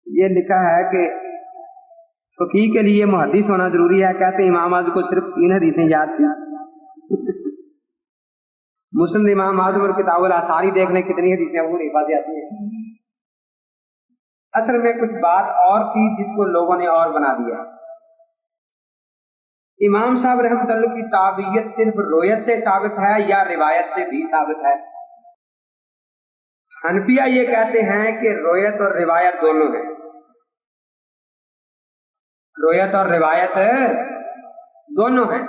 یہ لکھا ہے کہ فقیہ کے لیے محدث ہونا ضروری ہے. کہتے ہیں امام اعظم کو صرف 3 حدیثیں یاد تھیں. مسلم امام اعظم اور کتاب الاثاری دیکھ لیں کتنی حدیثیں وہ حفاظ آتی ہیں. اصل میں کچھ بات اور تھی جس کو لوگوں نے اور بنا دیا. امام صاحب رحمۃ اللہ کی تابعیت صرف روایت سے ثابت ہے یا روایت سے بھی ثابت ہے؟ حنفیہ یہ کہتے ہیں کہ روایت اور روایت دونوں ہیں. روایت اور روایت دونوں ہیں.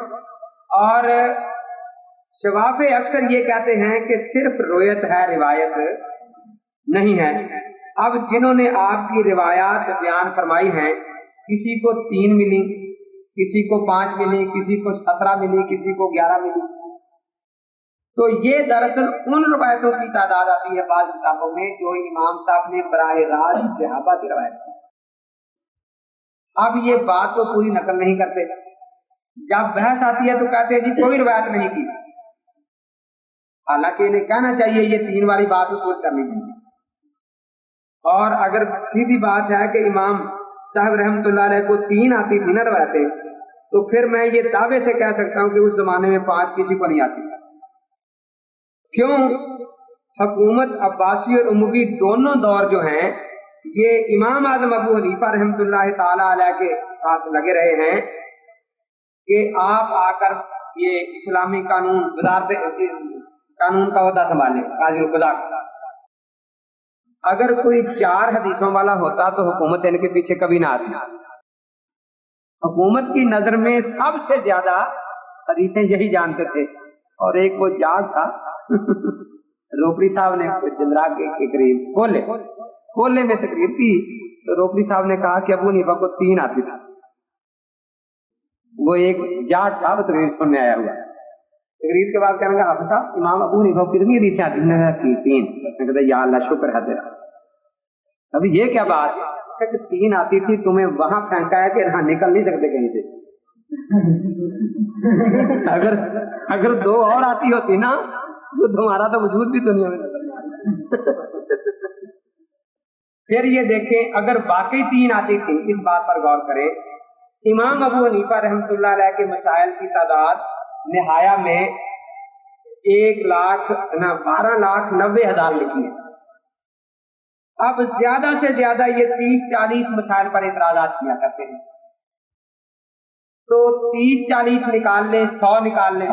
اور شوافی اکثر یہ کہتے ہیں کہ صرف روایت ہے روایت نہیں ہے. اب جنہوں نے آپ کی روایات بیان فرمائی ہیں کسی کو 3 ملی, کسی کو 5 ملی, کسی کو 17 ملی, کسی کو 11 ملی, تو یہ دراصل ان روایتوں کی تعداد آتی ہے بعض کتابوں میں جو امام صاحب نے براہ راست صحابہ کی روایت کی. اب یہ بات تو پوری نقل نہیں کرتے. جب بحث آتی ہے تو کہتے ہیں جی کوئی روایت نہیں کی, حالانکہ انہیں کہنا چاہیے یہ 3 والی بات کو پوری کرنی چاہیے. اور اگر سیدھی بات ہے کہ امام صاحب رحمۃ اللہ علیہ کو 3 آتی تھی نا روایتیں, تو پھر میں یہ دعوے سے کہہ سکتا ہوں کہ اس زمانے میں 5 کسی کو نہیں آتی. کیوں؟ حکومت عباسی اور اموی دونوں دور جو ہیں یہ امام اعظم ابو حنیفہ رحمۃ اللہ تعالی علیہ کے ساتھ لگے رہے ہیں کہ آپ آ کر یہ اسلامی قانون وزارت قانون کا عہدہ سنبھالیں, قاضی القضاء. اگر کوئی 4 حدیثوں والا ہوتا تو حکومت ان کے پیچھے کبھی نہ آتی. حکومت کی نظر میں سب سے زیادہ حدیثیں یہی جانتے تھے. اور ایک وہ جاگ تھا روپڑی صاحب نے جندرا کے قریب کھولے میں تقریر کی تو روپڑی صاحب نے کہا کہ ابو حنیفہ کو 3 آتی تھی. وہ ایک جاگ تھا وہ تقریر سننے آیا ہوا. تقریر کے بعد کہنے لگا حافظ صاحب امام ابو حنیفہ کو کتنی حدیثیں آتی تھی؟ 3. میں کہتا یا اللہ شکر ہے تیرا. ابھی یہ کیا بات ہے کہ 3 آتی تھی, تمہیں وہاں پھینکا ہے کہ یہاں نکل نہیں سکتے کہیں سے. اگر 2 اور آتی ہوتی نا تو تمہارا تو وجود بھی دنیا میں نظر. پھر یہ دیکھیں اگر واقعی 3 آتی تھی, اس بات پر غور کریں. امام ابو حنیفہ رحمۃ اللہ علیہ کے مسائل کی تعداد نہایا میں 12,90,000 لکھی ہے. اب زیادہ سے زیادہ یہ 30-40 مسائل پر اعتراضات کیا کرتے ہیں. تو 30-40 نکال لیں, 100 نکال لیں.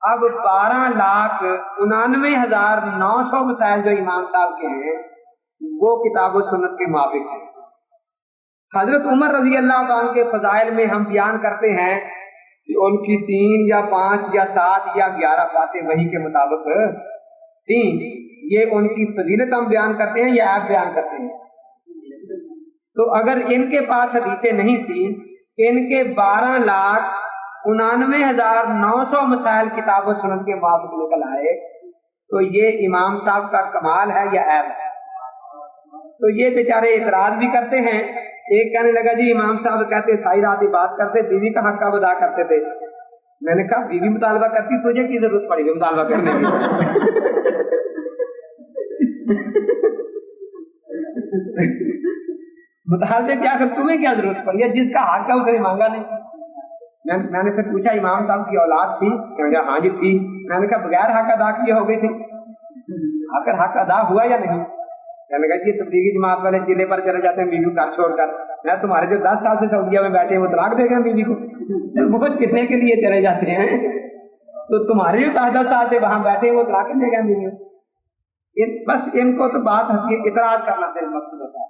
اب 12,99,900 مسائل جو امام صاحب کے ہیں وہ کتاب و سنت کے موافق ہیں. حضرت عمر رضی اللہ عنہ کے فضائل میں ہم بیان کرتے ہیں کہ ان کی 3 یا 5 یا 7 یا 11 باتیں وحی کے مطابق تھیں. یہ ان کی فضیلت ہم بیان کرتے ہیں یا آپ بیان کرتے ہیں؟ تو اگر ان کے پاس حدیثیں نہیں تھیں, ان کے 12,99,900 مسائل کتاب و سنت کے موافق نکل آئے, تو یہ امام صاحب کا کمال ہے یا عیب ہے؟ تو یہ بیچارے اعتراض بھی کرتے ہیں. ایک کہنے لگا جی امام صاحب کہتے ساری رات ہی بات کرتے, بیوی کا حق ادا کرتے تھے. میں نے کہا بیوی مطالبہ کرتی, تجھے کی ضرورت پڑی مطالبہ کرنے کی؟ مطالبے کیا کر تمہیں کیا ضرورت پڑی ہے؟ جس کا حق ہے اسے مانگا نہیں. میں نے پھر پوچھا امام صاحب کی اولاد تھی؟ ہاں جی تھی. میں نے کہا بغیر حق ادا کیے ہو گئی تھی, آخر حق ادا ہوا یا نہیں؟ کہنے لگا یہ تبلیغی جماعت والے ضلع پر چلے جاتے ہیں بیوی کو چھوڑ کر. میں تمہارے جو 10 سال سے سعودیہ میں بیٹھے ہیں وہ طلاق دے گئے بیوی کو, وہ کتنے کے لیے چلے جاتے ہیں؟ تو تمہارے جو 10 سال سے وہاں بیٹھے ہیں وہ طلاق دے گئے بیوی کو. بس ان کو تو بات ہنسی اعتراض کرنا صرف مقصد ہوتا ہے.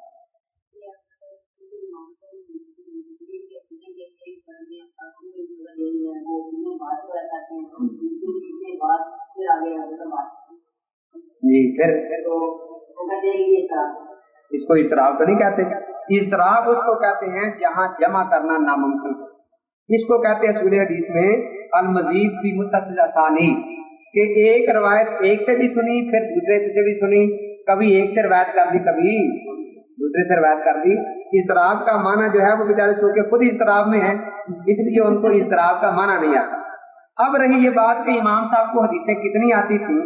جی پھر اس کو اضطراب تو نہیں کہتے. اضطراب اس کو کہتے ہیں جہاں جمع کرنا ناممکن. اس کو کہتے ہیں اصول حدیث میں المزید فی متصل اسانید, کہ ایک روایت ایک سے بھی سنی پھر دوسرے سے بھی سنی, کبھی ایک سے روایت کر دی کبھی دوسرے سے روایت کر دی. اضطراب کا معنی جو ہے وہ بیچارے چونکہ خود اضطراب میں ہیں اس لیے ان کو اضطراب کا معنی نہیں آتا. اب رہی یہ بات کہ امام صاحب کو حدیثیں کتنی آتی تھی.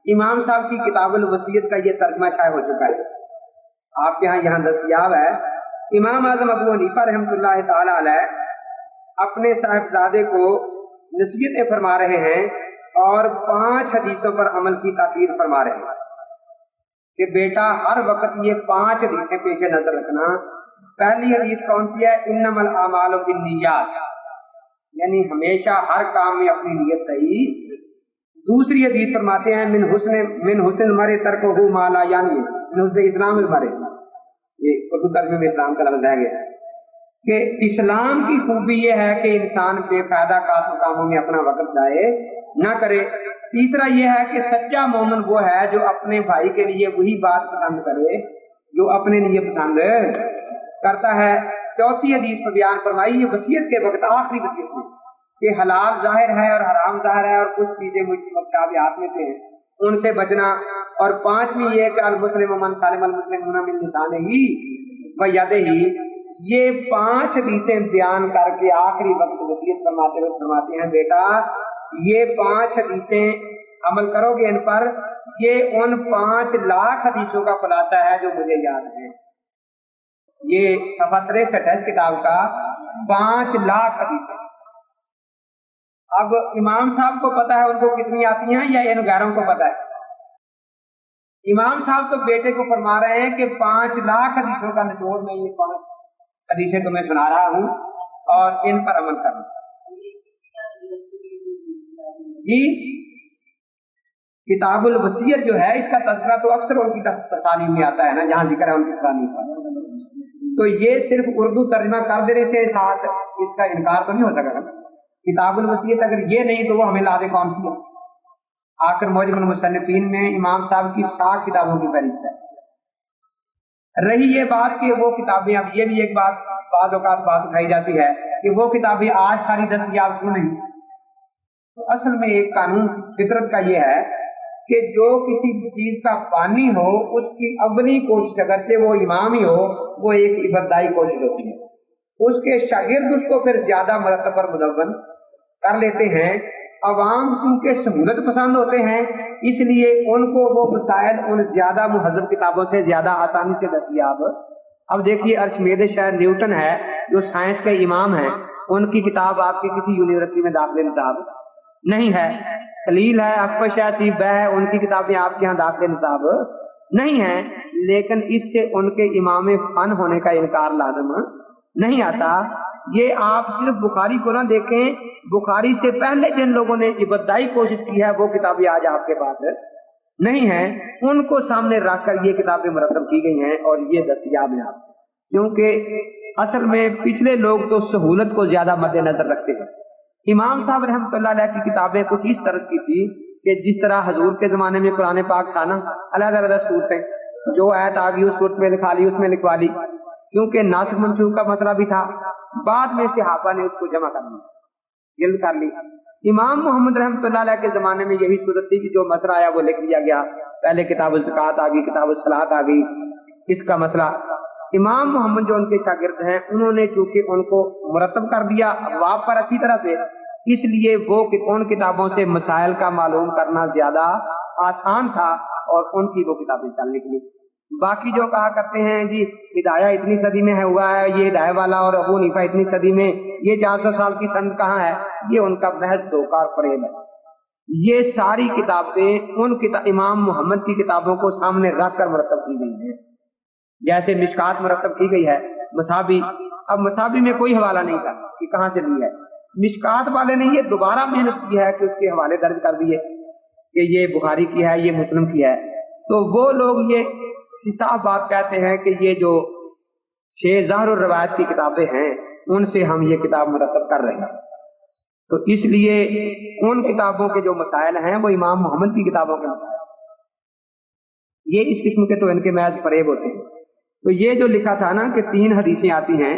امام صاحب کی کتاب الوصیت کا یہ ترجمہ شائع ہو چکا ہے. आपके यहाँ दस्तयाब है। इमाम आजम अबू हनीफा रहमतुल्लाह ताला अलैह अपने साहिबजादे को नसीहतें फरमा रहे हैं और 5 हदीसों पर अमल की ताकीद फरमा रहे हैं कि बेटा हर वक्त ये 5 हदीसें पेश नजर रखना। पहली हदीस कौन सी है? इन्नमल आमालु बिन्नियात, यानी हमेशा हर काम में अपनी नीयत सही। दूसरी हदीस फरमाते हैं मिन हुस्न मरे तरकुहु मा ला यानी, मिन हुस्न इस्लाम मरे, ये उर्दू तर्जुमे में इस्लाम का लफ्ज है गया कि इस्लाम की खूबी ये है कि इंसान बेफायदा कामों में अपना वक्त जाए ना करे। तीसरा ये है कि सच्चा मोमिन वो है जो अपने भाई के लिए वही बात पसंद करे जो अपने लिए पसंद करता है। चौथी हदीस पर बयान फरमाई ये वसीयत के वक्त, आखिरी वसीयत में, कि हलाल जाहिर है और हराम जाहिर है और कुछ चीजें मुतशाबिहात में थे उनसे बचना। और 5वीं ये कि अल मुस्लिम मन सालिम अल मुस्लिमून मिन लिसानिही व यदिही। ये 5 हदीसें बयान करके आखिरी वक्त वसीयत फरमाते हुए फरमाते हैं बेटा ये 5 हदीसें अमल करोगे इन पर, ये उन 5 लाख हदीसों का खुलासा है जो मुझे याद है। ये सफा 63 है किताब का, 5 लाख हदीसें। अब इमाम साहब को पता है उनको कितनी आती हैं या इन गैरों को पता है? इमाम साहब तो बेटे को फरमा रहे हैं कि 5 लाख हदीसों का निचोड़ में ये 5 हदीसें तुम्हें सुना रहा हूँ और इन पर अमल करना। जी किताबुल वसीयत जो है इसका तज़किरा तो अक्सर उनकी तालीम में आता है ना, जहाँ जिक्र है उनकी तालीम का। तो ये सिर्फ उर्दू तर्जमा कर देने से साथ इसका इनकार तो नहीं हो सकेगा। किताबुल वसीयत अगर ये नहीं तो वो हमें लादे कौन सी है? आखिर मौजमुल मुसन्निफीन में इमाम साहब की 60 किताबों की फहरिस्त है। रही ये बात कि वो किताबें, अब ये भी एक बात उठाई जाती है कि वो किताबें आज सारी दस्तयाब क्यों नहीं। तो असल में एक कानून फितरत का ये है कि जो किसी चीज का पानी हो उसकी अव्वली कोशिश, अगरचे वो इमाम ही हो, वो एक इबतदाई कोशिश होती है। उसके शागिर्द उसको फिर ज्यादा मरतब पर मुदव्वन कर लेते हैं। अवाम क्योंकि सहूलत पसंद होते हैं इसलिए उनको वो मसाइल उन ज्यादा मुहज़्ज़ब किताबों से ज्यादा आसानी से दस्तयाब। अब देखिए अर्शमीद शाह न्यूटन है जो साइंस के इमाम हैं, उनकी किताब आपकी किसी यूनिवर्सिटी में दाखिले निसाब नहीं है। खलील है, अकबर शाह सीब है, उनकी किताबें आपके यहाँ दाखिले निसाब नहीं है, लेकिन इससे उनके इमाम फन होने का इनकार लाज़िम नहीं आता। ये आप सिर्फ बुखारी को ना देखें, बुखारी से पहले जिन लोगों ने इबतदाई कोशिश की है वो किताबें आज आपके पास नहीं है, उनको सामने रखकर ये किताबें मुरतब की गई हैं और ये दस्तयाब है आपको। क्योंकि असल में पिछले लोग तो सहूलत को ज्यादा मद्देनजर रखते हैं। इमाम साहब रहमतुल्लाह अलैह की किताबें कुछ इस तरह की थी कि जिस तरह हजूर के जमाने में कुरान पाक था ना, अलग अलग सूरतें, जो आयत आ गई उस सूरत में लिखा ली, उसमें लिखवा ली, क्योंकि नासिख मंसूख का मसला भी था। बाद में सहाबा ने उसको जमा कर लिया, जल्द कर ली। इमाम मोहम्मद रहमतुल्लाह अलैह के जमाने में यही सूरत थी कि जो मसला आया वो लिख दिया गया। पहले किताबुल ज़कात आ गई, किताबुल सलात आ गई, इसका मसला। इमाम मोहम्मद जो उनके शागिर्द हैं उन्होंने चूंकि उनको मुरतब कर दिया अबवाब पर अच्छी तरह से, इसलिए वो उन किताबों से मसाइल का मालूम करना ज्यादा आसान था और उनकी वो किताबें चल निकली। बाकी जो कहा करते हैं जी हिदाया इतनी सदी में है हुआ है, ये हिदाया वाला और अबू हनीफा इतनी सदी में, ये 400 साल की संद कहाँ है, ये उनका महज धोखा और फरेब है। ये सारी किताबें उन इमाम मोहम्मद की किताबों को सामने रखकर मुरतब की गई हैं। जैसे मिशकात मुरतब की गई है, मसाबी, अब मसाबी में कोई हवाला नहीं था कि कहाँ से ली है। मिशकात वाले ने ये दोबारा मेहनत की है कि उसके हवाले दर्ज कर दिए कि ये बुखारी की है, ये मुस्लिम की है। तो वो लोग ये साफ बात कहते हैं कि ये जो 6 ज़हर और रवायत की किताबें हैं उनसे हम ये किताब मुरतब कर रहे हैं। तो इसलिए उन किताबों के जो मसाइल हैं वो इमाम मोहम्मद की किताबों के मसाइल, ये इस किस्म के तो इनके महज फरेब होते हैं। तो ये जो लिखा था ना कि 3 हदीसें आती हैं,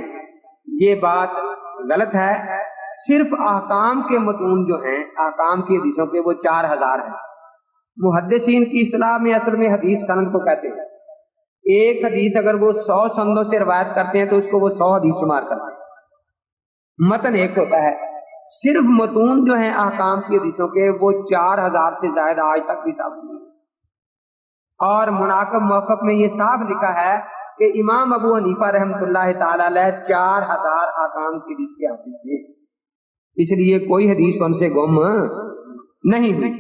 ये बात गलत है। सिर्फ ahकाम के मतून जो हैं, ahकाम की हदीसों के, वो 4000 हैं। मुहद्दिसीन की इस्तिलाह में असल में हदीस सनद को कहते हैं। एक हदीस अगर वो 100 संदों से रिवायत करते हैं तो उसको वो 100 हदीस शुमार करते हैं। मतन एक होता है। सिर्फ मतून जो है ahकाम की हदीसों के वो 4000 से ज्यादा आज तक भी साबित नहीं। और मुनाकब मौक़िफ़ में ये साफ लिखा है کہ امام ابو حنیفہ رحمۃ اللہ تعالی علیہ 4000 احکام کی حدیث کے حافظ تھے، اس لیے کوئی حدیث ان سے گم نہیں ہوئی۔